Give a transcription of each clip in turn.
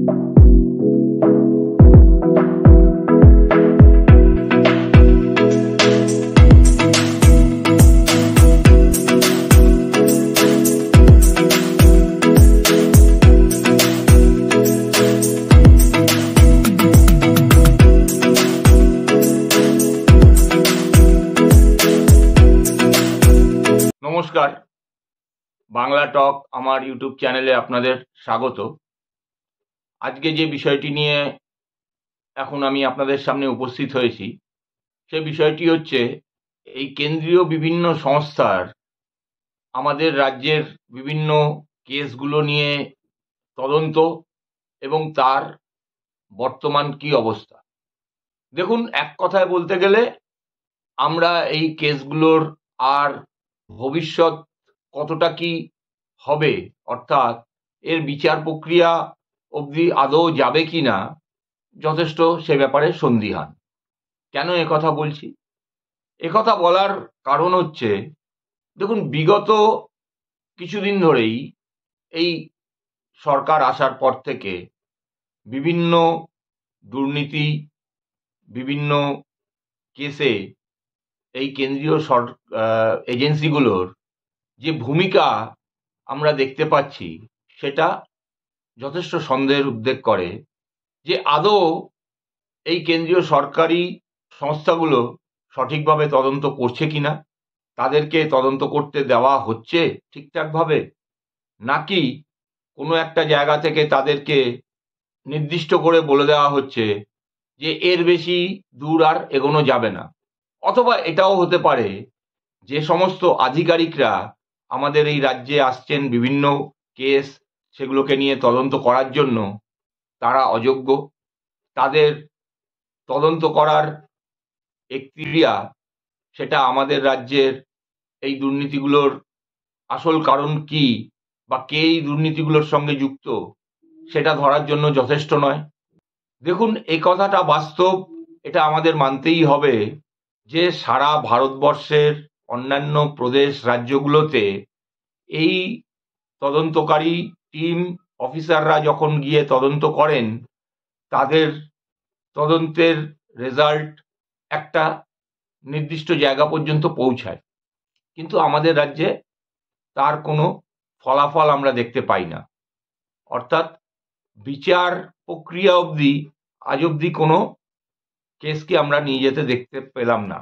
নমস্কার, বাংলা টক আমার ইউটিউব চ্যানেলে আপনাদের স্বাগত। আজকে যে বিষয়টি নিয়ে এখন আমি আপনাদের সামনে উপস্থিত হয়েছি, সে বিষয়টি হচ্ছে এই কেন্দ্রীয় বিভিন্ন সংস্থার আমাদের রাজ্যের বিভিন্ন কেসগুলো নিয়ে তদন্ত এবং তার বর্তমান কি অবস্থা। দেখুন, এক কথায় বলতে গেলে আমরা এই কেসগুলোর আর ভবিষ্যৎ কতটা কি হবে, অর্থাৎ এর বিচার প্রক্রিয়া অবধি আদৌ যাবে কি না, যথেষ্ট সে ব্যাপারে সন্দিহান। কেন একথা বলছি? একথা বলার কারণ হচ্ছে, দেখুন, বিগত কিছুদিন ধরেই এই সরকার আসার পর থেকে বিভিন্ন দুর্নীতি, বিভিন্ন কেসে এই কেন্দ্রীয় এজেন্সিগুলোর যে ভূমিকা আমরা দেখতে পাচ্ছি, সেটা যথেষ্ট সন্দেহের উদ্রেক করে যে আদৌ এই কেন্দ্রীয় সরকারি সংস্থাগুলো সঠিকভাবে তদন্ত করছে কিনা, তাদেরকে তদন্ত করতে দেওয়া হচ্ছে ঠিকঠাকভাবে, নাকি কোনো একটা জায়গা থেকে তাদেরকে নির্দিষ্ট করে বলে দেওয়া হচ্ছে যে এর বেশি দূর আর এগোনো যাবে না। অথবা এটাও হতে পারে যে সমস্ত আধিকারিকরা আমাদের এই রাজ্যে আসছেন বিভিন্ন কেস সেগুলোকে নিয়ে তদন্ত করার জন্য, তারা অযোগ্য, তাদের তদন্ত করার এক্তিয়ার সেটা আমাদের রাজ্যের এই দুর্নীতিগুলোর আসল কারণ কি বা কে এই দুর্নীতিগুলোর সঙ্গে যুক্ত, সেটা ধরার জন্য যথেষ্ট নয়। দেখুন, এই কথাটা বাস্তব, এটা আমাদের মানতেই হবে যে সারা ভারতবর্ষের অন্যান্য প্রদেশ রাজ্যগুলোতে এই তদন্তকারী টিম অফিসাররা যখন গিয়ে তদন্ত করেন, তাদের তদন্তের রেজাল্ট একটা নির্দিষ্ট জায়গা পর্যন্ত পৌঁছায়, কিন্তু আমাদের রাজ্যে তার কোনো ফলাফল আমরা দেখতে পাই না। অর্থাৎ বিচার প্রক্রিয়া অবধি আজ অবধি কোনো কেসকে আমরা নিয়ে যেতে দেখতে পেলাম না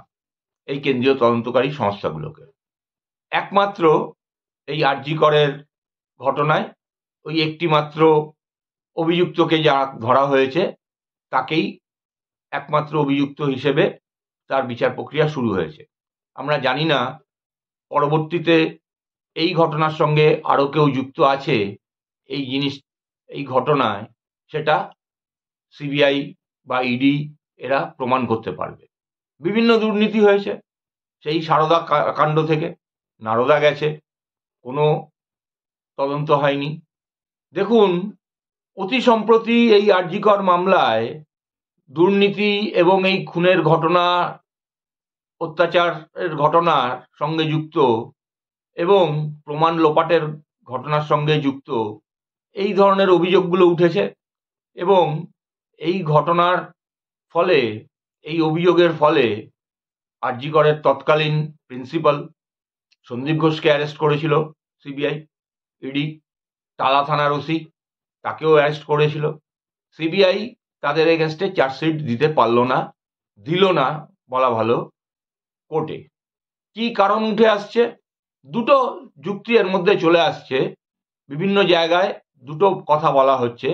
এই কেন্দ্রীয় তদন্তকারী সংস্থাগুলোকে। একমাত্র এই আরজি করের ঘটনায় ওই একটি মাত্র অভিযুক্তকে যা ধরা হয়েছে, তাকেই একমাত্র অভিযুক্ত হিসেবে তার বিচার প্রক্রিয়া শুরু হয়েছে। আমরা জানি না পরবর্তীতে এই ঘটনার সঙ্গে আরও কেউ যুক্ত আছে এই ঘটনায়, সেটা সিবিআই বা ইডি এরা প্রমাণ করতে পারবে। বিভিন্ন দুর্নীতি হয়েছে, সেই সারদা কাণ্ড থেকে নারদা গেছে, কোনো তদন্ত হয়নি। দেখুন, অতি সম্প্রতি এই আরজি কর মামলায় দুর্নীতি এবং এই খুনের ঘটনা, অত্যাচারের ঘটনার সঙ্গে যুক্ত এবং প্রমাণ লোপাটের ঘটনার সঙ্গে যুক্ত এই ধরনের অভিযোগগুলো উঠেছে, এবং এই ঘটনার ফলে, এই অভিযোগের ফলে আরজি করের তৎকালীন প্রিন্সিপাল সন্দীপ ঘোষকে অ্যারেস্ট করেছিল সিবিআই, ইডি, টালা থানার ওসি তাকেও অ্যারেস্ট করেছিল। সিবিআই তাদের এগেনস্টে চার্জশিট দিতে পারল না, দিল না বলা ভালো, কোর্টে। কি কারণ উঠে আসছে? দুটো যুক্তি এর মধ্যে চলে আসছে। বিভিন্ন জায়গায় দুটো কথা বলা হচ্ছে।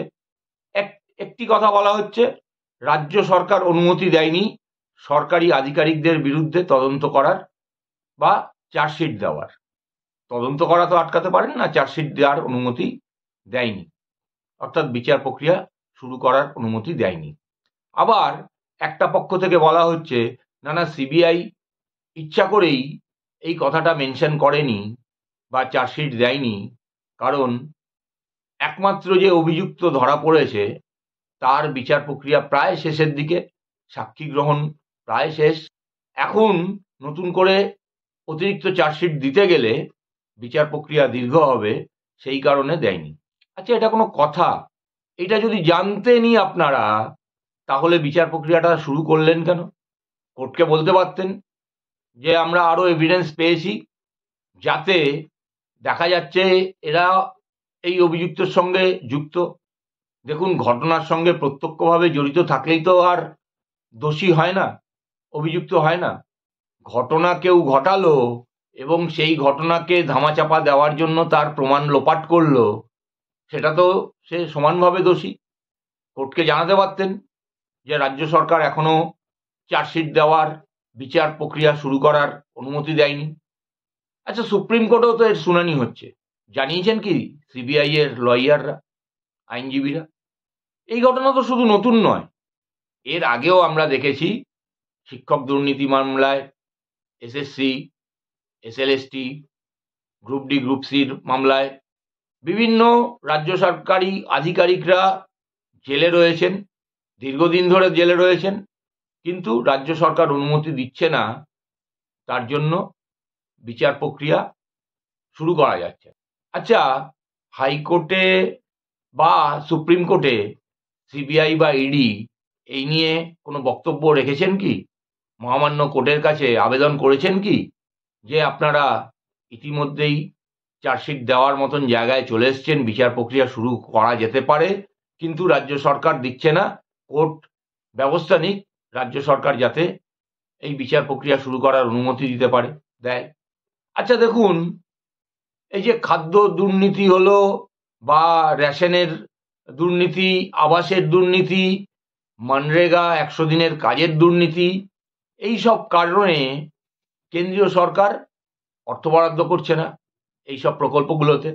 একটি কথা বলা হচ্ছে, রাজ্য সরকার অনুমতি দেয়নি সরকারি আধিকারিকদের বিরুদ্ধে তদন্ত করার বা চার্জশিট দেওয়ার। তদন্ত করা তো আটকাতে পারেন না, চার্জশিট দেওয়ার অনুমতি দেয়নি, অর্থাৎ বিচার প্রক্রিয়া শুরু করার অনুমতি দেয়নি। আবার একটা পক্ষ থেকে বলা হচ্ছে, না সিবিআই ইচ্ছা করেই এই কথাটা মেনশন করেনি বা চার্জশিট দেয়নি, কারণ একমাত্র যে অভিযুক্ত ধরা পড়েছে তার বিচার প্রক্রিয়া প্রায় শেষের দিকে, সাক্ষী গ্রহণ প্রায় শেষ। এখন নতুন করে অতিরিক্ত চার্জশিট দিতে গেলে বিচার প্রক্রিয়া দীর্ঘ হবে, সেই কারণে দেয়নি। আচ্ছা, এটা কোনো কথা? এটা যদি জানতেনই আপনারা, তাহলে বিচার প্রক্রিয়াটা শুরু করলেন কেন? কোর্টকে বলতে পারতেন যে আমরা আরো এভিডেন্স পেয়েছি, যাতে দেখা যাচ্ছে এরা এই অভিযুক্তের সঙ্গে যুক্ত। দেখুন, ঘটনার সঙ্গে প্রত্যক্ষভাবে জড়িত থাকলেই তো আর দোষী হয় না, অভিযুক্ত হয় না। ঘটনা কেউ ঘটালো এবং সেই ঘটনাকে ধামাচাপা দেওয়ার জন্য তার প্রমাণ লোপাট করলো, সেটা তো সে সমানভাবে দোষী। কোর্টকে জানাতে পারতেন যে রাজ্য সরকার এখনো চার্জশিট দেওয়ার, বিচার প্রক্রিয়া শুরু করার অনুমতি দেয়নি। আচ্ছা, সুপ্রিম কোর্টেও তো এর শুনানি হচ্ছে, জানিয়েছেন কি সিবিআই এর লয়াররা, আইনজীবীরা? এই ঘটনা তো শুধু নতুন নয়, এর আগেও আমরা দেখেছি শিক্ষক দুর্নীতি মামলায়, SSC, SLST, group D group সির মামলায় বিভিন্ন রাজ্য সরকারি আধিকারিকরা জেলে রয়েছেন, দীর্ঘদিন ধরে জেলে রয়েছেন, কিন্তু রাজ্য সরকার অনুমতি দিচ্ছে না, তার জন্য বিচার প্রক্রিয়া শুরু করা যাচ্ছে। আচ্ছা, হাইকোর্টে বা সুপ্রিম কোর্টে সিবিআই বা ইডি এই নিয়ে কোনো বক্তব্য রেখেছেন কি? মহামান্য কোর্টের কাছে আবেদন করেছেন কি যে আপনারা ইতিমধ্যেই চার্জশিট দেওয়ার মতন জায়গায় চলে এসছেন, বিচার প্রক্রিয়া শুরু করা যেতে পারে, কিন্তু রাজ্য সরকার দিচ্ছে না, কোর্ট ব্যবস্থা নিক রাজ্য সরকার যাতে এই বিচার প্রক্রিয়া শুরু করার অনুমতি দিতে পারে, দেয়? আচ্ছা দেখুন, এই যে খাদ্য দুর্নীতি হলো, বা রেশনের দুর্নীতি, আবাসের দুর্নীতি, মনরেগা 100 দিনের কাজের দুর্নীতি, এই সব কারণে কেন্দ্রীয় সরকার অর্থ বরাদ্দ করছে না এইসব প্রকল্পগুলোতে।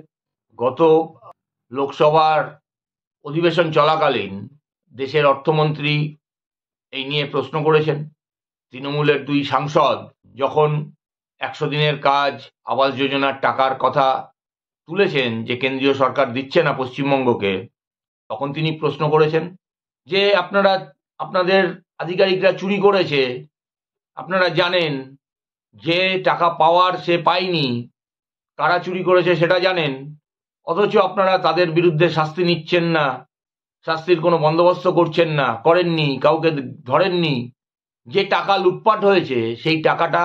গত লোকসভার অধিবেশন চলাকালীন দেশের অর্থমন্ত্রী এই নিয়ে প্রশ্ন করেছেন। তৃণমূলের 2 সাংসদ যখন 100 দিনের কাজ, আবাস যোজনার টাকার কথা তুলেছেন যে কেন্দ্রীয় সরকার দিচ্ছে না পশ্চিমবঙ্গকে, তখন তিনি প্রশ্ন করেছেন যে আপনারা, আপনাদের আধিকারিকরা চুরি করেছে, আপনারা জানেন, যে টাকা পাওয়ার সে পায়নি, কারা চুরি করেছে সেটা জানেন, অথচ আপনারা তাদের বিরুদ্ধে শাস্তি নিচ্ছেন না, শাস্তির কোনো বন্দোবস্ত করছেন না, করেননি, কাউকে ধরেননি। যে টাকা লুটপাট হয়েছে সেই টাকাটা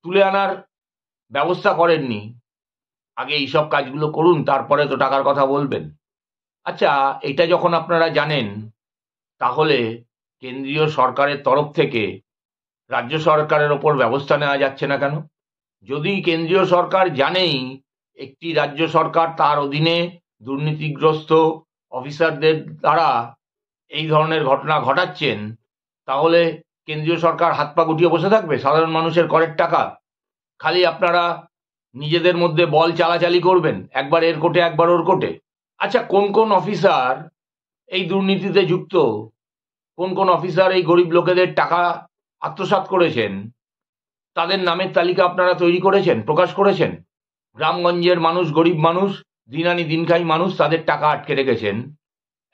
তুলে আনার ব্যবস্থা করেননি। আগে এইসব কাজগুলো করুন, তারপরে তো টাকার কথা বলবেন। আচ্ছা, এটা যখন আপনারা জানেন, তাহলে কেন্দ্রীয় সরকারের তরফ থেকে রাজ্য সরকারের ওপর ব্যবস্থা নেওয়া যাচ্ছে না কেন? যদি কেন্দ্রীয় সরকার জানেই একটি রাজ্য সরকার তার অধীনে দুর্নীতিগ্রস্ত অফিসারদের দ্বারা এই ধরনের ঘটনা ঘটাচ্ছেন, তাহলে কেন্দ্রীয় সরকার হাত পা গুটিয়ে বসে থাকবে? সাধারণ মানুষের করের টাকা খালি আপনারা নিজেদের মধ্যে বল চালাচালি করবেন, একবার এর কোর্টে একবার ওর কোর্টে। আচ্ছা, কোন কোন অফিসার এই দুর্নীতিতে যুক্ত, কোন কোন অফিসার এই গরিব লোকেদের টাকা আত্মসাৎ করেছেন, তাদের নামের তালিকা আপনারা তৈরি করেছেন, প্রকাশ করেছেন? গ্রামগঞ্জের মানুষ, গরিব মানুষ, দিন আনি দিন খাই মানুষ, তাদের টাকা আটকে রেখেছেন,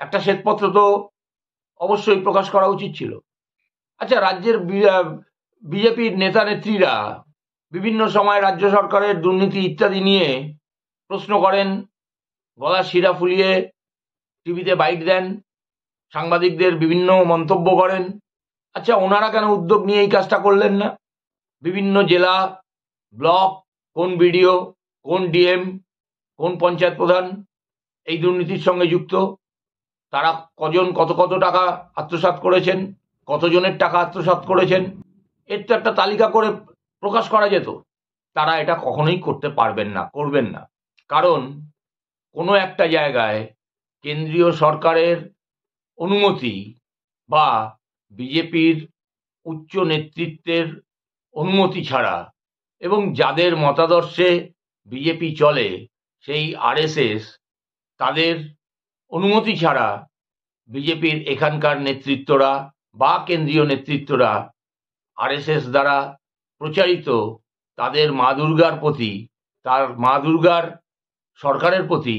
একটা শ্বেতপত্র তো অবশ্যই প্রকাশ করা উচিত ছিল। আচ্ছা, রাজ্যের বিজেপির নেতা নেত্রীরা বিভিন্ন সময় রাজ্য সরকারের দুর্নীতি ইত্যাদি নিয়ে প্রশ্ন করেন, গলা শিরা ফুলিয়ে টিভিতে বাইট দেন, সাংবাদিকদের বিভিন্ন মন্তব্য করেন। আচ্ছা, ওনারা কেন উদ্যোগ নিয়ে এই কাজটা করলেন না? বিভিন্ন জেলা, ব্লক, কোন বিডিও, কোন ডিএম, কোন পঞ্চায়েত প্রধান এই দুর্নীতির সঙ্গে যুক্ত, তারা কজন কত কত টাকা আত্মসাৎ করেছেন, কতজনের টাকা আত্মসাৎ করেছেন, এর তো একটা তালিকা করে প্রকাশ করা যেত। তারা এটা কখনোই করতে পারবেন না, করবেন না। কারণ কোনো একটা জায়গায় কেন্দ্রীয় সরকারের অনুমতি বা বিজেপির উচ্চ নেতৃত্বের অনুমতি ছাড়া, এবং যাদের মতাদর্শে বিজেপি চলে, সেই আরএসএস, তাদের অনুমতি ছাড়া বিজেপির এখানকার নেতৃত্বরা বা কেন্দ্রীয় নেতৃত্বরা আরএসএস দ্বারা প্রচারিত তাদের মা দুর্গার প্রতি, তার মা দুর্গার সরকারের প্রতি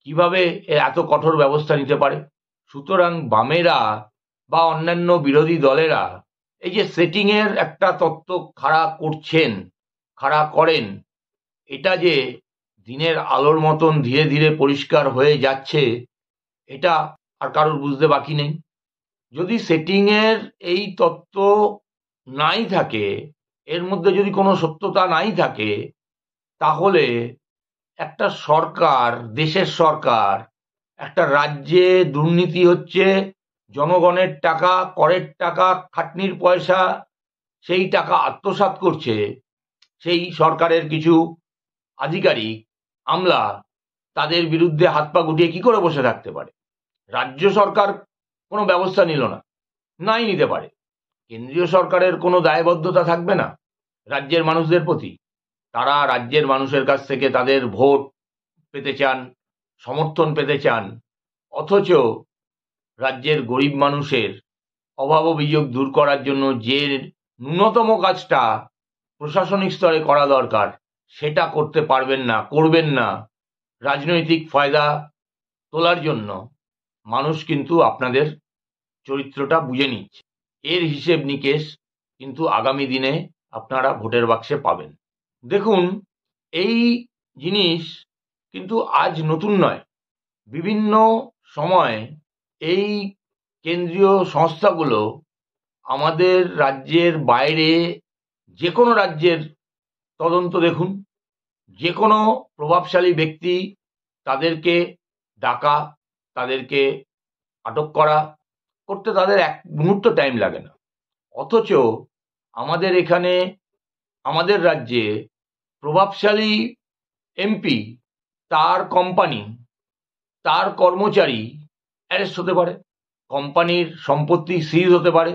কিভাবে এত কঠোর ব্যবস্থা নিতে পারে? সুতরাং বামেরা বা অন্যান্য বিরোধী দলেরা এই যে সেটিং এর একটা তত্ত্ব খাড়া করছেন, খাড়া করেন, এটা যে দিনের আলোর মতন ধীরে ধীরে পরিষ্কার হয়ে যাচ্ছে, এটা আর কারোর বুঝতে বাকি নেই। যদি সেটিংয়ের এই তত্ত্ব নাই থাকে, এর মধ্যে যদি কোনো সত্যতা নাই থাকে, তাহলে একটা সরকার, দেশের সরকার, একটা রাজ্যে দুর্নীতি হচ্ছে, জনগণের টাকা, করের টাকা, খাটনির পয়সা, সেই টাকা আত্মসাৎ করছে সেই সরকারের কিছু আধিকারিক, আমলা, তাদের বিরুদ্ধে হাত পা গুটিয়ে কি করে বসে থাকতে পারে? রাজ্য সরকার কোনো ব্যবস্থা নিল না, নাই নিতে পারে। কেন্দ্রীয় সরকারের কোনো দায়বদ্ধতা থাকবে না রাজ্যের মানুষদের প্রতি? তারা রাজ্যের মানুষের কাছ থেকে তাদের ভোট পেতে চান, সমর্থন পেতে চান, অথচ রাজ্যের গরিব মানুষের অভাব অভিযোগ দূর করার জন্য যে ন্যূনতম কাজটা প্রশাসনিক স্তরে করা দরকার সেটা করতে পারবেন না, করবেন না। রাজনৈতিক ফায়দা তোলার জন্য মানুষ কিন্তু আপনাদের চরিত্রটা বুঝে নিচ্ছে। এর হিসেব নিকেশ কিন্তু আগামী দিনে আপনারা ভোটের বাক্সে পাবেন। দেখুন, এই জিনিস কিন্তু আজ নতুন নয়। বিভিন্ন সময় এই কেন্দ্রীয় সংস্থাগুলো আমাদের রাজ্যের বাইরে, যে কোনো রাজ্যের তদন্ত দেখুন, যে কোনো প্রভাবশালী ব্যক্তি, তাদেরকে ডাকা, তাদেরকে আটক করতে তাদের এক মুহূর্ত টাইম লাগে না। অথচ আমাদের এখানে, আমাদের রাজ্যে প্রভাবশালী এমপি, তার কোম্পানি, তার কর্মচারী অ্যারেস্ট হতে পারে, কোম্পানির সম্পত্তি সিজ হতে পারে,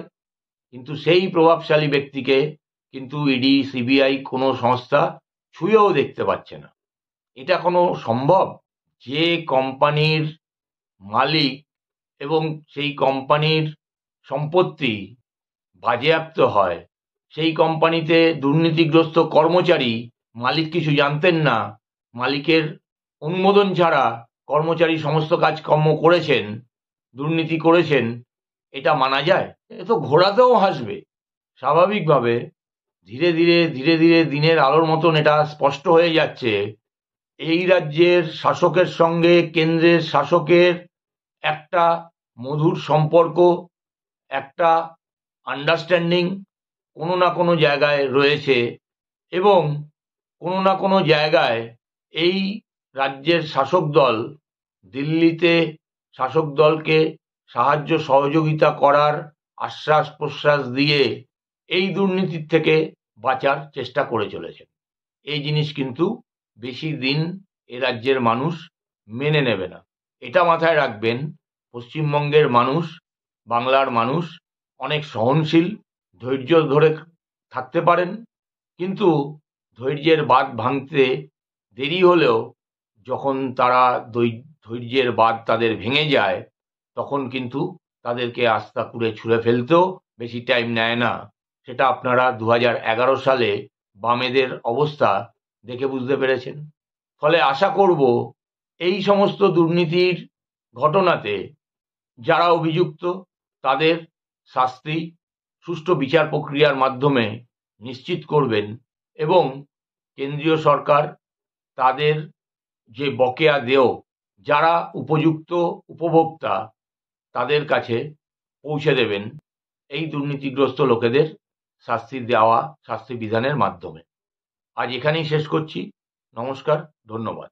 কিন্তু সেই প্রভাবশালী ব্যক্তিকে কিন্তু ইডি, সিবিআই কোনো সংস্থা ছুঁয়েও দেখতে পাচ্ছে না। এটা কোনো সম্ভব? যে কোম্পানির মালিক এবং সেই কোম্পানির সম্পত্তি বাজেয়াপ্ত হয়, সেই কোম্পানিতে দুর্নীতিগ্রস্ত কর্মচারী, মালিক কিছু জানতেন না, মালিকের অনুমোদন ছাড়া কর্মচারী সমস্ত কাজকর্ম করেছেন, দুর্নীতি করেছেন, এটা মানা যায়? এ তো ঘোড়াতেও হাসবে। স্বাভাবিকভাবে ধীরে ধীরে ধীরে ধীরে দিনের আলোর মতন এটা স্পষ্ট হয়ে যাচ্ছে, এই রাজ্যের শাসকের সঙ্গে কেন্দ্রের শাসকের একটা মধুর সম্পর্ক, একটা আন্ডারস্ট্যান্ডিং কোনো না কোনো জায়গায় রয়েছে, এবং কোনো না কোনো জায়গায় এই রাজ্যের শাসক দল দিল্লিতে শাসক দলকে সাহায্য সহযোগিতা করার আশ্বাস প্রশ্বাস দিয়ে এই দুর্নীতির থেকে বাঁচার চেষ্টা করে চলেছেন। এই জিনিস কিন্তু বেশি দিন এ রাজ্যের মানুষ মেনে নেবে না। এটা মাথায় রাখবেন, পশ্চিমবঙ্গের মানুষ, বাংলার মানুষ অনেক সহনশীল, ধৈর্য ধরে থাকতে পারেন, কিন্তু ধৈর্যের বাঁধ ভাঙতে দেরি হলেও যখন তারা ধৈর্যের বাঁধ তাদের ভেঙে যায়, তখন কিন্তু তাদেরকে আস্থা কুড়ে ছুঁড়ে ফেলতেও বেশি টাইম নেয় না। সেটা আপনারা 2011 সালে বামেদের অবস্থা দেখে বুঝতে পেরেছেন। ফলে আশা করব এই সমস্ত দুর্নীতির ঘটনাতে যারা অভিযুক্ত তাদের শাস্তি সুষ্ঠু বিচার প্রক্রিয়ার মাধ্যমে নিশ্চিত করবেন, এবং কেন্দ্রীয় সরকার তাদের যে বকেয়া দেয়, যারা উপযুক্ত উপভোক্তা, তাদের কাছে পৌঁছে দেবেন এই দুর্নীতিগ্রস্ত লোকেদের শাস্তি দেওয়া, শাস্তি বিধানের মাধ্যমে। আজ এখানেই শেষ করছি। নমস্কার, ধন্যবাদ।